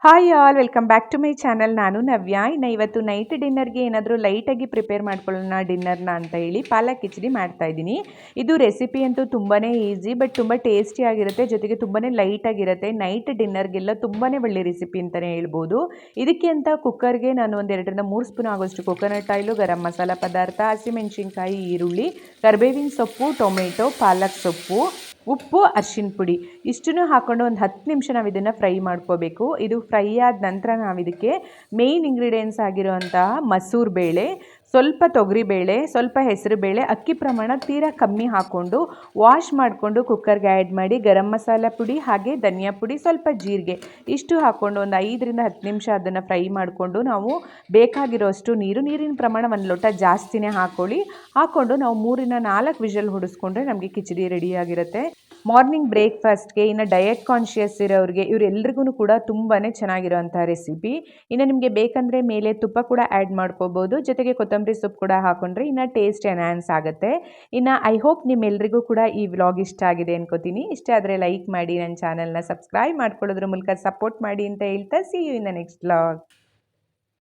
Hi all welcome back to my channel. ನಾನು ನವ್ಯ. ಇನ್ನು ಇವತ್ತು ನೈಟ್ ಡಿನ್ನರ್ಗೆ ಏನಾದರೂ ಲೈಟಾಗಿ ಪ್ರಿಪೇರ್ ಮಾಡ್ಕೊಳ್ಳೋಣ ಡಿನ್ನರ್ನ ಅಂತ ಹೇಳಿ ಪಾಲಕ್ ಕಿಚಡಿ ಮಾಡ್ತಾ ಇದ್ದೀನಿ. ಇದು ರೆಸಿಪಿ ಅಂತೂ ತುಂಬಾ ಈಸಿ ಬಟ್ ತುಂಬ ಟೇಸ್ಟಿಯಾಗಿರುತ್ತೆ, ಜೊತೆಗೆ ತುಂಬಾ ಲೈಟಾಗಿರುತ್ತೆ. ನೈಟ್ ಡಿನ್ನರ್ಗೆಲ್ಲ ತುಂಬಾ ಒಳ್ಳೆ ರೆಸಿಪಿ ಅಂತಲೇ ಹೇಳ್ಬೋದು. ಇದಕ್ಕೆ ಅಂತ ಕುಕ್ಕರ್ಗೆ ನಾನು ಒಂದು 2-3 ಸ್ಪೂನ್ ಆಗೋಷ್ಟು ಕೊಕೊನಟ್ ಆಯಿಲು, ಗರಂ ಮಸಾಲ ಪದಾರ್ಥ, ಹಸಿಮೆಣಸಿನ್ಕಾಯಿ, ಈರುಳ್ಳಿ, ಕರಿಬೇವಿನ ಸೊಪ್ಪು, ಟೊಮೆಟೊ, ಪಾಲಕ್ ಸೊಪ್ಪು, ಉಪ್ಪು, ಅರಿಶಿನ ಪುಡಿ ಇಷ್ಟನ್ನು ಹಾಕ್ಕೊಂಡು ಒಂದು 10 ನಿಮಿಷ ನಾವು ಇದನ್ನು ಫ್ರೈ ಮಾಡ್ಕೋಬೇಕು. ಇದು ಫ್ರೈ ಆದ ನಂತರ ನಾವು ಇದಕ್ಕೆ ಮೇಯ್ನ್ ಇಂಗ್ರೀಡಿಯೆಂಟ್ಸ್ ಆಗಿರುವಂತಹ ಮಸೂರು ಬೇಳೆ, ಸ್ವಲ್ಪ ತೊಗರಿಬೇಳೆ, ಸ್ವಲ್ಪ ಹೆಸರು ಬೇಳೆ, ಅಕ್ಕಿ ಪ್ರಮಾಣ ತೀರಾ ಕಮ್ಮಿ ಹಾಕ್ಕೊಂಡು ವಾಶ್ ಮಾಡಿಕೊಂಡು ಕುಕ್ಕರ್ಗೆ ಆ್ಯಡ್ ಮಾಡಿ ಗರಂ ಮಸಾಲ ಪುಡಿ ಹಾಗೆ ಧನಿಯಾ ಪುಡಿ, ಸ್ವಲ್ಪ ಜೀರಿಗೆ ಇಷ್ಟು ಹಾಕ್ಕೊಂಡು ಒಂದು 5-10 ನಿಮಿಷ ಅದನ್ನು ಫ್ರೈ ಮಾಡಿಕೊಂಡು ನಾವು ಬೇಕಾಗಿರೋಷ್ಟು ನೀರಿನ ಪ್ರಮಾಣ 1 ಲೋಟ ಜಾಸ್ತಿನೇ ಹಾಕ್ಕೊಂಡು ನಾವು 3-4 ವಿಷಲ್ ಹೊಡಿಸ್ಕೊಂಡ್ರೆ ನಮಗೆ ಕಿಚಡಿ ರೆಡಿಯಾಗಿರುತ್ತೆ. ಮಾರ್ನಿಂಗ್ ಬ್ರೇಕ್ಫಾಸ್ಟ್ಗೆ, ಇನ್ನು ಡಯಟ್ ಕಾನ್ಷಿಯಸ್ ಇರೋರಿಗೆ ಇವರೆಲ್ರಿಗೂ ಕೂಡ ತುಂಬಾ ಚೆನ್ನಾಗಿರೋಂಥ ರೆಸಿಪಿ. ಇನ್ನು ನಿಮಗೆ ಬೇಕಂದರೆ ಮೇಲೆ ತುಪ್ಪ ಕೂಡ ಆ್ಯಡ್ ಮಾಡ್ಕೋಬೋದು, ಜೊತೆಗೆ ಕೊತ್ತಂಬರಿ ಸೊಪ್ಪು ಕೂಡ ಹಾಕ್ಕೊಂಡ್ರೆ ಇನ್ನು ಟೇಸ್ಟ್ ಎನ್ಹ್ಯಾನ್ಸ್ ಆಗುತ್ತೆ. ಇನ್ನು ಐ ಹೋಪ್ ನಿಮ್ಮೆಲ್ರಿಗೂ ಕೂಡ ಈ ವ್ಲಾಗ್ ಇಷ್ಟ ಆಗಿದೆ ಅನ್ಕೋತೀನಿ. ಇಷ್ಟ ಆದರೆ ಲೈಕ್ ಮಾಡಿ, ನನ್ನ ಚಾನಲ್ನ ಸಬ್ಸ್ಕ್ರೈಬ್ ಮಾಡ್ಕೊಳ್ಳೋದ್ರ ಮೂಲಕ ಸಪೋರ್ಟ್ ಮಾಡಿ ಅಂತ ಹೇಳ್ತಾ see you in the next vlog.